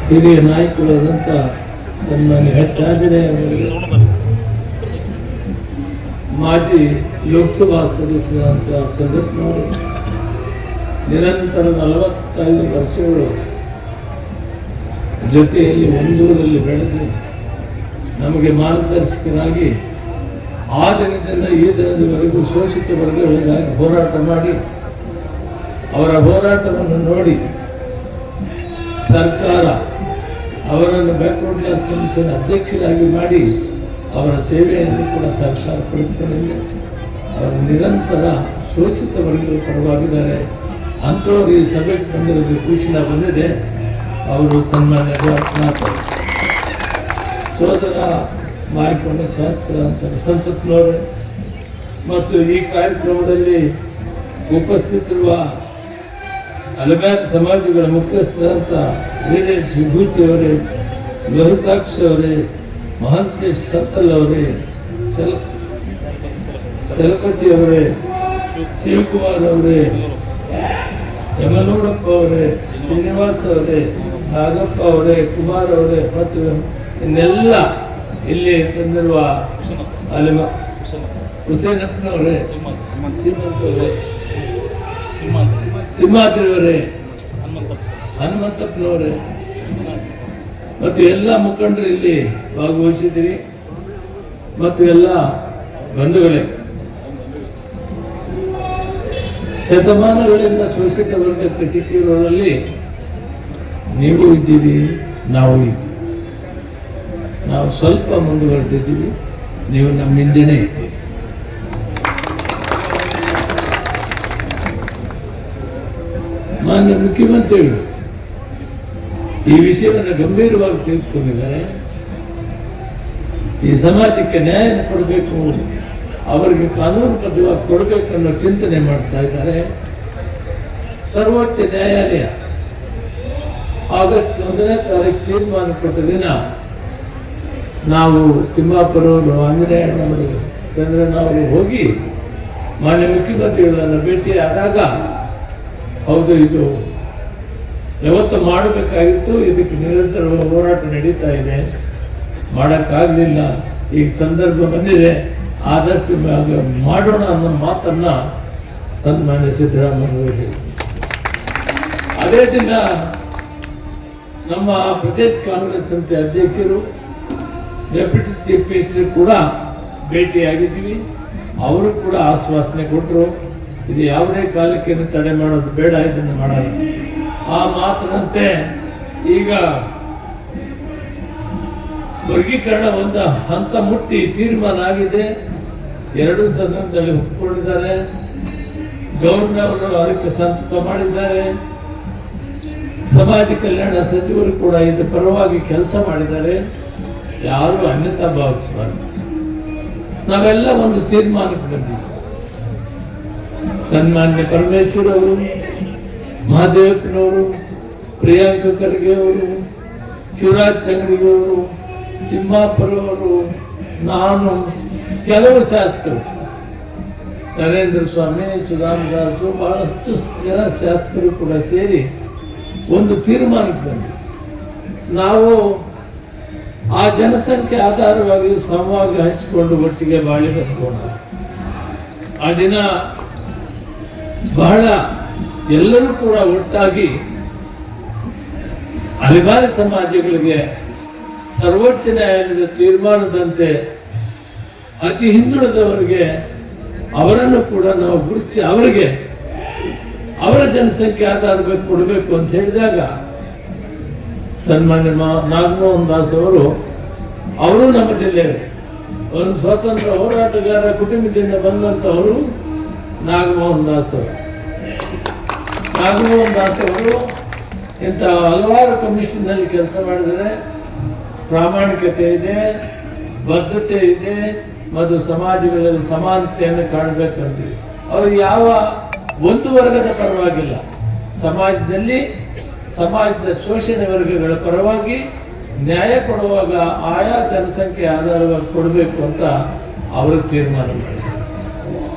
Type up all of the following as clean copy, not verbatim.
ಹಿರಿಯ ನಾಯಕರಾದಂಥ ಸನ್ಮಾನ್ಯ ಎಚ್ ಆಂಜನೇಯ ಅವರಿಗೆ, ಮಾಜಿ ಲೋಕಸಭಾ ಸದಸ್ಯರಾದಂಥ ಚಂದ್ರಪ್ಪನವರು ನಿರಂತರ 45 ವರ್ಷಗಳು ಜೊತೆಯಲ್ಲಿ ಒಂದೂರಲ್ಲಿ ಬೆಳೆದು ನಮಗೆ ಮಾರ್ಗದರ್ಶಕರಾಗಿ ಆ ದಿನದಿಂದ ಈ ದಿನದವರೆಗೂ ಶೋಷಿತ ವರ್ಗಗಳಿಗಾಗಿ ಹೋರಾಟ ಮಾಡಿ ಅವರ ಹೋರಾಟವನ್ನು ನೋಡಿ ಸರ್ಕಾರ ಅವರನ್ನು ಬ್ಯಾಕ್ವರ್ಡ್ ಕ್ಲಾಸ್ ಕಮಿಷನ್ ಅಧ್ಯಕ್ಷರಾಗಿ ಮಾಡಿ ಅವರ ಸೇವೆಯನ್ನು ಕೂಡ ಸರ್ಕಾರ ಪಡೆದುಕೊಂಡಿದೆ. ಅವರು ನಿರಂತರ ಶೋಷಿತ ವರ್ಗಗಳ ಪರವಾಗಿದ್ದಾರೆ. ಅಂಥವ್ರು ಈ ಸಭೆಗೆ ಬಂದಿರೋದು ಖುಷಿನ ಬಂದಿದೆ. ಅವರು ಸನ್ಮಾನ್ಯ ಸೋದರ ಮಾರಿಕೊಂಡ ಶಾಸಕರಂತ ವಸಂತಪ್ಪನವರೇ ಮತ್ತು ಈ ಕಾರ್ಯಕ್ರಮದಲ್ಲಿ ಉಪಸ್ಥಿತಿರುವ ಹಲವಾರು ಸಮಾಜಗಳ ಮುಖ್ಯಸ್ಥರಂತ ವೀರೇಶ್ ವಿಭೂತಿ ಅವರೇ, ಲೋಹಿತಾಕ್ಷ ಅವರೇ, ಮಹಾಂತೇಶ್ ಸತ್ತಲ್ ಅವರೇ, ಚಲಪತಿ ಅವರೇ, ಶಿವಕುಮಾರ್ ಅವರೇ, ಯಮನೂರಪ್ಪ ಅವರೇ, ಶ್ರೀನಿವಾಸ್ ಅವರೇ, ನಾಗಪ್ಪ ಅವರೇ, ಕುಮಾರ್ ಅವರೇ ಮತ್ತು ಇನ್ನೆಲ್ಲ ಇಲ್ಲಿ ತಂದಿರುವ ಹುಸೇನಪ್ಪನವರೇ, ಸಿಂಹಾದ್ರಿಯವರೇ, ಹನುಮಂತಪ್ಪನವರೇ ಮತ್ತು ಎಲ್ಲ ಮುಖಂಡರು ಇಲ್ಲಿ ಭಾಗವಹಿಸಿದ್ದೀರಿ. ಮತ್ತು ಎಲ್ಲ ಬಂಧುಗಳೇ, ಶತಮಾನಗಳಿಂದ ಶೋಷಿತ ವರ್ಗಕ್ಕೆ ಸಿಕ್ಕಿರೋರಲ್ಲಿ ನೀವು ಇದ್ದೀರಿ, ನಾವು ಇದ್ದೀವಿ. ನಾವು ಸ್ವಲ್ಪ ಮುಂದುವರೆದಿದ್ದೀವಿ, ನೀವು ನಮ್ಮ ಹಿಂದೆನೇ ಇದ್ದೀರಿ. ಮಾನ್ಯ ಮುಖ್ಯಮಂತ್ರಿಗಳು ಈ ವಿಷಯವನ್ನು ಗಂಭೀರವಾಗಿ ತೆಗೆದುಕೊಂಡಿದ್ದಾರೆ. ಈ ಸಮಾಜಕ್ಕೆ ನ್ಯಾಯ ಕೊಡಬೇಕು, ಅವರಿಗೆ ಕಾನೂನುಬದ್ಧವಾಗಿ ಕೊಡಬೇಕನ್ನೋ ಚಿಂತನೆ ಮಾಡ್ತಾ ಇದ್ದಾರೆ. ಸರ್ವೋಚ್ಚ ನ್ಯಾಯಾಲಯ ಆಗಸ್ಟ್ 1ನೇ ತಾರೀಕು ತೀರ್ಮಾನ ಕೊಟ್ಟ ದಿನ ನಾವು ತಿಮ್ಮಾಪುರವರು, ಆಂಜನೇಯಣ್ಣವರು, ಚಂದ್ರನವರು ಹೋಗಿ ಮಾನ್ಯ ಮುಖ್ಯಮಂತ್ರಿಗಳನ್ನು ಭೇಟಿ ಆದಾಗ ಹೌದು ಇದು ಯಾವತ್ತು ಮಾಡಬೇಕಾಗಿತ್ತು, ಇದಕ್ಕೆ ನಿರಂತರ ಹೋರಾಟ ನಡೀತಾ ಇದೆ, ಮಾಡೋಕ್ಕಾಗಲಿಲ್ಲ, ಈಗ ಸಂದರ್ಭ ಬಂದಿದೆ, ಆದಷ್ಟು ಮಾಡೋಣ ಅನ್ನೋ ಮಾತನ್ನ ಸನ್ಮಾನ್ಯ ಸಿದ್ದರಾಮಯ್ಯ ಹೇಳಿದರು. ಅದೇ ದಿನ ನಮ್ಮ ಪ್ರದೇಶ ಕಾಂಗ್ರೆಸ್ ಸಮಿತಿ ಅಧ್ಯಕ್ಷರು, ಡೆಪ್ಯೂಟಿ ಚೀಫ್ ಮಿನಿಸ್ಟರ್ ಕೂಡ ಭೇಟಿಯಾಗಿದ್ವಿ. ಅವರು ಕೂಡ ಆಶ್ವಾಸನೆ ಕೊಟ್ಟರು, ಇದು ಯಾವುದೇ ಕಾಲಕ್ಕೆ ತಡೆ ಮಾಡೋದು ಬೇಡ, ಇದನ್ನು ಮಾಡೋಣ. ಆ ಮಾತಿನಂತೆ ಈಗ ವರ್ಗೀಕರಣ ಒಂದು ಹಂತ ಮುಟ್ಟಿ ತೀರ್ಮಾನ ಆಗಿದೆ. 2 ಸದನದಲ್ಲಿ ಒಪ್ಪಿಕೊಂಡಿದ್ದಾರೆ. ಗವರ್ನರ್ ಅದಕ್ಕೆ ಸಂತಕ ಮಾಡಿದ್ದಾರೆ. ಸಮಾಜ ಕಲ್ಯಾಣ ಸಚಿವರು ಕೂಡ ಇದರ ಪರವಾಗಿ ಕೆಲಸ ಮಾಡಿದ್ದಾರೆ. ಯಾರು ಅನ್ಯತಾ ಭಾವಿಸಬಾರದು. ನಾವೆಲ್ಲ ಒಂದು ತೀರ್ಮಾನಕ್ಕೆ ಬಂದಿದ್ದೀವಿ. ಸನ್ಮಾನ್ಯ ಪರಮೇಶ್ವರ್ ಅವರು, ಮಹಾದೇವಪ್ಪನವರು, ಪ್ರಿಯಾಂಕ ಖರ್ಗೆ ಅವರು, ಶಿವರಾಜ್ ತಂಗಡಿಗೆ ಅವರು, ತಿಮ್ಮಾಪುರವರು, ನಾನು, ಕೆಲವು ಶಾಸಕರು, ನರೇಂದ್ರ ಸ್ವಾಮಿ, ಸುಧಾಮದಾಸು, ಬಹಳಷ್ಟು ಜನ ಶಾಸಕರು ಕೂಡ ಸೇರಿ ಒಂದು ತೀರ್ಮಾನಕ್ಕೆ ಬಂದಿದೆ. ನಾವು ಆ ಜನಸಂಖ್ಯೆ ಆಧಾರವಾಗಿ ಸಮವಾಗಿ ಹಂಚಿಕೊಂಡು ಒಟ್ಟಿಗೆ ಬಾಳಿ ಬದುಕೋಣ. ಆ ದಿನ ಬಹಳ ಎಲ್ಲರೂ ಕೂಡ ಒಟ್ಟಾಗಿ ಅಲೆಮಾರಿ ಸಮಾಜಗಳಿಗೆ ಸರ್ವೋಚ್ಚ ನ್ಯಾಯಾಲಯದ ತೀರ್ಮಾನದಂತೆ ಅತಿ ಹಿಂದುಳಿದವರಿಗೆ ಅವರನ್ನು ಕೂಡ ನಾವು ಗುರುತಿಸಿ ಅವರಿಗೆ ಅವರ ಜನಸಂಖ್ಯೆ ಆಧಾರವಾಗಿ ಕೊಡಬೇಕು ಅಂತ ಹೇಳಿದಾಗ ಸನ್ಮಾನ್ಯ ನಾಗಮೋಹನ್ ದಾಸ್ ಅವರು ನಮ್ಮ ಜಿಲ್ಲೆಯವರು, ಒಂದು ಸ್ವಾತಂತ್ರ್ಯ ಹೋರಾಟಗಾರ ಕುಟುಂಬದಿಂದ ಬಂದಂಥವರು ನಾಗಮೋಹನ್ ದಾಸ್ ಅವರು ಇಂಥ ಹಲವಾರು ಕಮಿಷನ್ನಲ್ಲಿ ಕೆಲಸ ಮಾಡಿದರೆ ಪ್ರಾಮಾಣಿಕತೆ ಇದೆ, ಬದ್ಧತೆ ಇದೆ ಮತ್ತು ಸಮಾಜಗಳಲ್ಲಿ ಸಮಾನತೆಯನ್ನು ಕಾಣಬೇಕಂತೀವಿ. ಅವರು ಯಾವ ಒಂದು ವರ್ಗದ ಪರವಾಗಿಲ್ಲ, ಸಮಾಜದಲ್ಲಿ ಸಮಾಜದ ಶೋಷಣೆ ವರ್ಗಗಳ ಪರವಾಗಿ ನ್ಯಾಯ ಕೊಡುವಾಗ ಆಯಾ ಜನಸಂಖ್ಯೆ ಆಧಾರವಾಗಿ ಕೊಡಬೇಕು ಅಂತ ಅವರು ತೀರ್ಮಾನ ಮಾಡಿದರು.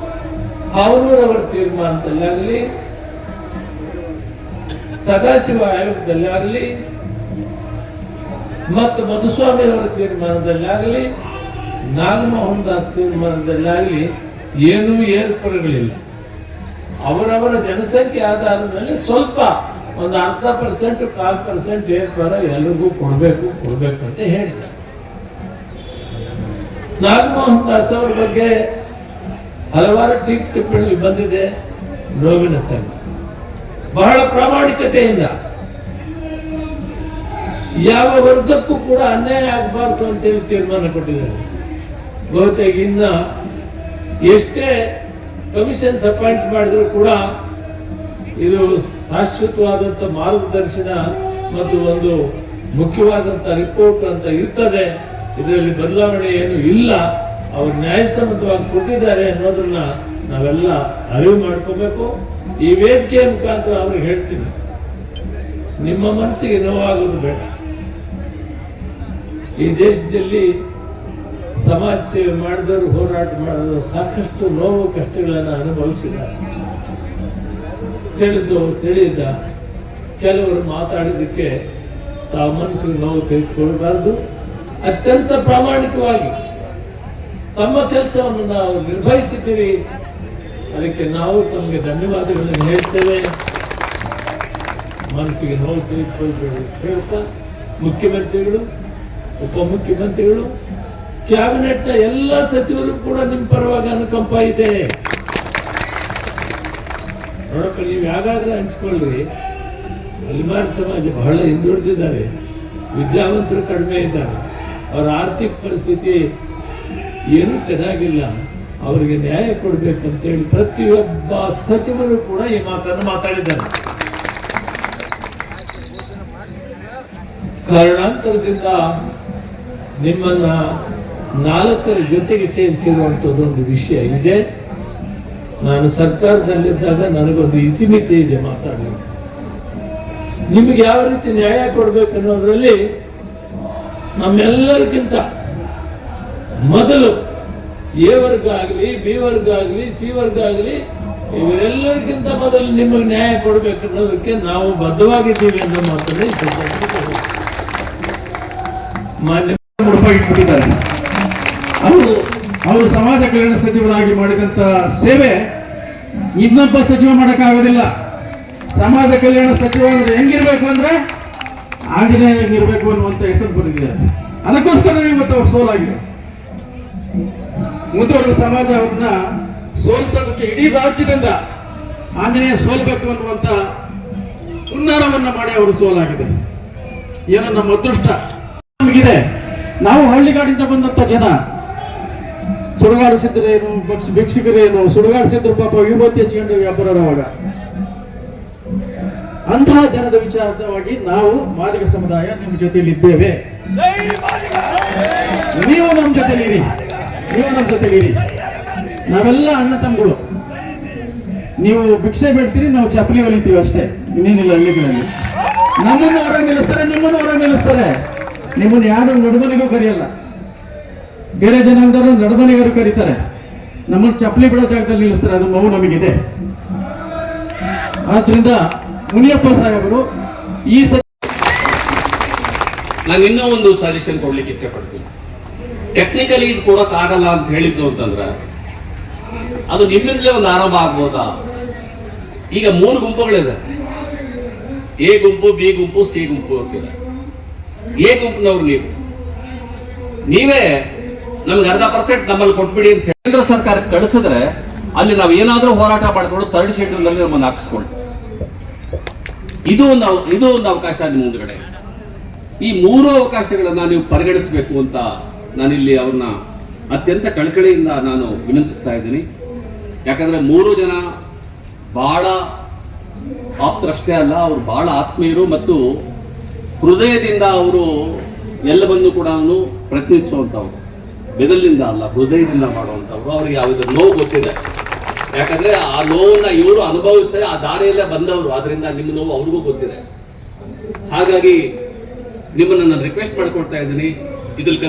ಅವರ ತೀರ್ಮಾನದಲ್ಲಾಗಲಿ ಸದಾಶಿವ ಆಯೋಗದಲ್ಲಿ ಆಗಲಿ ಮತ್ತು ಮಧುಸ್ವಾಮಿ ಅವರ ತೀರ್ಮಾನದಲ್ಲಿ ಆಗಲಿ ನಾಗಮೋಹನ್ ದಾಸ್ ತೀರ್ಮಾನದಲ್ಲಿ ಆಗಲಿ ಏನೂ ಏರ್ಪುರಗಳಿಲ್ಲ. ಅವರವರ ಜನಸಂಖ್ಯೆ ಆಧಾರದ ಮೇಲೆ ಸ್ವಲ್ಪ ಒಂದು 0.5% 1/4% ಏರ್ಪುರ ಎಲ್ರಿಗೂ ಕೊಡಬೇಕು ಅಂತ ಹೇಳಿದ್ದಾರೆ. ನಾಗಮೋಹನ್ ದಾಸ್ ಅವರ ಬಗ್ಗೆ ಹಲವಾರು ಟಿಪ್ಪಣಿಗಳು ಬಂದಿದೆ. ನೋವಿನ ಸಂಘ ಬಹಳ ಪ್ರಾಮಾಣಿಕತೆಯಿಂದ ಯಾವ ವರ್ಗಕ್ಕೂ ಕೂಡ ಅನ್ಯಾಯ ಆಗಬಾರ್ದು ಅಂತೇಳಿ ತೀರ್ಮಾನ ಕೊಟ್ಟಿದ್ದಾರೆ. ಬಹುತೇಕ ಇನ್ನ ಎಷ್ಟೇ ಕಮಿಷನ್ಸ್ ಅಪಾಯಿಂಟ್ ಮಾಡಿದ್ರು ಕೂಡ ಇದು ಶಾಶ್ವತವಾದಂಥ ಮಾರ್ಗದರ್ಶನ ಮತ್ತು ಒಂದು ಮುಖ್ಯವಾದಂಥ ರಿಪೋರ್ಟ್ ಅಂತ ಇರ್ತದೆ. ಇದರಲ್ಲಿ ಬದಲಾವಣೆ ಏನು ಇಲ್ಲ. ಅವರು ನ್ಯಾಯಸಮ್ಮತವಾಗಿ ಕೊಟ್ಟಿದ್ದಾರೆ ಅನ್ನೋದನ್ನ ನಾವೆಲ್ಲ ಅರಿವು ಮಾಡ್ಕೋಬೇಕು. ಈ ವೇದಿಕೆಯ ಮುಖಾಂತರ ಅವ್ರಿಗೆ ಹೇಳ್ತೀನಿ, ನಿಮ್ಮ ಮನಸ್ಸಿಗೆ ನೋವಾಗೋದು ಬೇಡ. ಈ ದೇಶದಲ್ಲಿ ಸಮಾಜ ಸೇವೆ ಮಾಡಿದವರು, ಹೋರಾಟ ಮಾಡಿದವರು ಸಾಕಷ್ಟು ನೋವು ಕಷ್ಟಗಳನ್ನು ಅನುಭವಿಸಿದ್ದಾರೆ. ತಿಳಿದ ಕೆಲವರು ಮಾತಾಡಿದ್ದಕ್ಕೆ ತಾವು ಮನಸ್ಸಿಗೆ ನೋವು ತೆಗೆದುಕೊಳ್ಬಾರ್ದು. ಅತ್ಯಂತ ಪ್ರಾಮಾಣಿಕವಾಗಿ ತಮ್ಮ ಕೆಲಸವನ್ನು ನಾವು ನಿರ್ವಹಿಸಿದ್ದೀರಿ. ಅದಕ್ಕೆ ನಾವು ತಮಗೆ ಧನ್ಯವಾದಗಳನ್ನು ಹೇಳ್ತೇವೆ. ಮನಸ್ಸಿಗೆ ನೋವು ತೆಗೆದುಕೊಳ್ಬೇಡಿ ಹೇಳ್ತಾ ಮುಖ್ಯಮಂತ್ರಿಗಳು, ಉಪಮುಖ್ಯಮಂತ್ರಿಗಳು, ಕ್ಯಾಬಿನೆಟ್ನ ಎಲ್ಲ ಸಚಿವರು ಕೂಡ ನಿಮ್ಮ ಪರವಾಗಿ ಅನುಕಂಪ ಇದೆ. ನೋಡಪ್ಪ, ನೀವು ಯಾಗಾದ್ರೆ ಹಂಚ್ಕೊಳ್ರಿ. ಅಲಿಮಾರಿ ಸಮಾಜ ಬಹಳ ಹಿಂದುಳಿದಿದ್ದಾರೆ, ವಿದ್ಯಾವಂತರು ಕಡಿಮೆ ಇದ್ದಾರೆ, ಅವರ ಆರ್ಥಿಕ ಪರಿಸ್ಥಿತಿ ಏನೂ ಚೆನ್ನಾಗಿಲ್ಲ. ಅವರಿಗೆ ನ್ಯಾಯ ಕೊಡ್ಬೇಕಂತೇಳಿ ಪ್ರತಿಯೊಬ್ಬ ಸಚಿವರು ಕೂಡ ಈ ಮಾತನ್ನು ಮಾತಾಡಿದ್ದಾರೆ. ಕಾರಣಾಂತರದಿಂದ ನಿಮ್ಮನ್ನ 4ರ ಜೊತೆಗೆ ಸೇರಿಸಿರುವಂಥದ್ದೊಂದು ವಿಷಯ ಇದೆ. ನಾನು ಸರ್ಕಾರದಲ್ಲಿದ್ದಾಗ ನನಗೊಂದು ಇತಿಮಿತಿ ಇದೆ ಮಾತಾಡಲಿಕ್ಕೆ. ನಿಮಗೆ ಯಾವ ರೀತಿ ನ್ಯಾಯ ಕೊಡಬೇಕನ್ನೋದ್ರಲ್ಲಿ ನಮ್ಮೆಲ್ಲರಿಗಿಂತ ಮೊದಲು ಎ ವರ್ಗ ಆಗಲಿ, ಬಿ ವರ್ಗ ಆಗಲಿ, ಸಿ ವರ್ಗ ಆಗಲಿ, ಇವರೆಲ್ಲರಿಗಿಂತ ಮೊದಲು ನಿಮಗೆ ನ್ಯಾಯ ಕೊಡಬೇಕನ್ನೋದಕ್ಕೆ ನಾವು ಬದ್ಧವಾಗಿದ್ದೀವಿ ಅನ್ನೋ ಮಾತನ್ನೇ ಮಾನ್ಯ ಇಟ್ಬಿಟ್ಟಿದ್ದಾರೆ. ಅವರು ಸಮಾಜ ಕಲ್ಯಾಣ ಸಚಿವರಾಗಿ ಮಾಡಿದಂತ ಸೇವೆ ಇನ್ನೊಬ್ಬ ಸಚಿವ ಮಾಡೋಕ್ಕಾಗೋದಿಲ್ಲ. ಸಮಾಜ ಕಲ್ಯಾಣ ಸಚಿವ ಅಂದ್ರೆ ಹೆಂಗಿರ್ಬೇಕು ಅಂದ್ರೆ ಆಂಜನೇಯ ಹೆಂಗಿರ್ಬೇಕು ಅನ್ನುವಂತ ಹೆಸರು ಬಂದಿದ್ದಾರೆ. ಅದಕ್ಕೋಸ್ಕರ ಇವತ್ತು ಅವ್ರು ಸೋಲಾಗಿದೆ. ಮುಂದುವರೆದ ಸಮಾಜ ಅವ್ರನ್ನ ಸೋಲಿಸೋದಕ್ಕೆ ಇಡೀ ರಾಜ್ಯದಿಂದ ಆಂಜನೇಯ ಸೋಲ್ಬೇಕು ಅನ್ನುವಂತ ಹುನ್ನಾರವನ್ನ ಮಾಡಿ ಅವರು ಸೋಲಾಗಿದೆ. ಏನೋ ನಮ್ಮ ಅದೃಷ್ಟ ನಮಗಿದೆ. ನಾವು ಹಳ್ಳಿಗಾಡಿಂದ ಬಂದಂತ ಜನ ಸುಡುಗಾಡಿಸಿದ್ರೇನು, ಭಿಕ್ಷುಕರೇನು, ಸುಡುಗಾಡಿಸಿದ್ರು ಪಾಪ ವಿಭೂತಿ ಹಚ್ಕೊಂಡು ವ್ಯಾಪಾರವಾಗ. ಅಂತಹ ಜನದ ವಿಚಾರವಾಗಿ ನಾವು ಮಾದಿಗ ಸಮುದಾಯ ನಿಮ್ಮ ಜೊತೆಯಲ್ಲಿ ಇದ್ದೇವೆ. ನೀವು ನಮ್ಮ ಜೊತೆಲಿರಿ, ನಾವೆಲ್ಲ ಅಣ್ಣ ತಮ್ಮಗಳು. ನೀವು ಭಿಕ್ಷೆ ಬೇಡ್ತೀರಿ, ನಾವು ಚಪ್ಪಲಿ ಹೊಲಿತೀವಿ ಅಷ್ಟೇ, ಇನ್ನೇನಿಲ್ಲ. ಹಳ್ಳಿಗಳಲ್ಲಿ ನಮ್ಮನ್ನು ಹೊರಗೆ ನಿಲ್ಲಿಸ್ತಾರೆ, ನಿಮ್ಮನ್ನು ಹೊರಗೆ ನಿಲ್ಲಿಸ್ತಾರೆ. ನಿಮ್ಮನ್ನು ಯಾರು ನಡುಮನೆಗೂ ಕರೆಯಲ್ಲ. ಬೇರೆ ಜನಾಂಗದವರು ನಡುಮನೆಗಾರು ಕರೀತಾರೆ, ನಮ್ಮನ್ನು ಚಪ್ಪಲಿ ಬಿಡೋ ಜಾಗದಲ್ಲಿ ನಿಲ್ಲಿಸ್ತಾರೆ. ಅದು ನೋವು ನಮಗಿದೆ. ಆದ್ರಿಂದ ಮುನಿಯಪ್ಪ ಸಾಹೇಬರು ನಾನು ಇನ್ನೂ ಒಂದು ಸಜೆಷನ್ ಕೊಡ್ಲಿಕ್ಕೆ ಇಚ್ಛೆ ಪಡ್ತೀನಿ. ಟೆಕ್ನಿಕಲಿ ಇದು ಕೊಡೋಕ್ಕಾಗಲ್ಲ ಅಂತ ಹೇಳಿದ್ದು ಅಂತಂದ್ರೆ ಅದು ನಿಮ್ಮಿಂದಲೇ ಒಂದು ಆರಂಭ ಆಗ್ಬೋದಾ? ಈಗ 3 ಗುಂಪುಗಳಿದೆ. ಎ ಗುಂಪು, ಬಿ ಗುಂಪು, ಸಿ ಗುಂಪು ಅಂತಿದೆ. ಎ ಗುಂಪಿನವ್ರು ನೀವೇ ನಮ್ಗೆ 0.5% ನಮ್ಮಲ್ಲಿ ಕೊಟ್ಬಿಡಿ ಅಂತ ಕೇಂದ್ರ ಸರ್ಕಾರಕ್ಕೆ ಕಳಿಸಿದ್ರೆ ಅಲ್ಲಿ ನಾವು ಏನಾದ್ರೂ ಹೋರಾಟ ಮಾಡಿಕೊಂಡು 3rd ಶೆಡ್ಯೂಲ್ ಅಲ್ಲಿ ನಮ್ಮನ್ನು ಹಾಕಿಸ್ಕೊಳ್ತೀವಿ. ಇದು ಒಂದು ಅವಕಾಶ ನಿಮ್ಮ ಮುಂದುಗಡೆ. ಈ 3 ಅವಕಾಶಗಳನ್ನ ನೀವು ಪರಿಗಣಿಸಬೇಕು ಅಂತ ನಾನಿಲ್ಲಿ ಅವ್ರನ್ನ ಅತ್ಯಂತ ಕಳಕಳಿಯಿಂದ ನಾನು ವಿನಂತಿಸ್ತಾ ಇದ್ದೀನಿ. ಯಾಕಂದ್ರೆ 3 ಜನ ಬಹಳ ಆಪ್ತರಷ್ಟೇ ಅಲ್ಲ, ಅವರು ಬಹಳ ಆತ್ಮೀಯರು ಮತ್ತು ಹೃದಯದಿಂದ ಅವರು ಎಲ್ಲವನ್ನೂ ಕೂಡ ಪ್ರತಿನಿಧಿಸುವಂಥವ್ರು. ಬೆದಲಿನಿಂದ ಅಲ್ಲ, ಹೃದಯದಿಂದ ಮಾಡುವಂಥವ್ರು. ಅವ್ರಿಗೆ ಯಾವುದ್ರ ನೋವು ಗೊತ್ತಿದೆ. ಯಾಕಂದ್ರೆ ಆ ನೋವನ್ನ ಇವರು ಅನುಭವಿಸಿ ಆ ದಾರಿಯಲ್ಲೇ ಬಂದವರು. ಆದ್ರಿಂದ ನಿಮ್ಮ ನೋವು ಅವ್ರಿಗೂ ಗೊತ್ತಿದೆ. ಹಾಗಾಗಿ ನಿಮ್ಮನ್ನ ನಾನು ರಿಕ್ವೆಸ್ಟ್ ಮಾಡ್ಕೊಳ್ತಾ ಇದ್ದೀನಿ, ಇದ್ರಲ್ಲಿ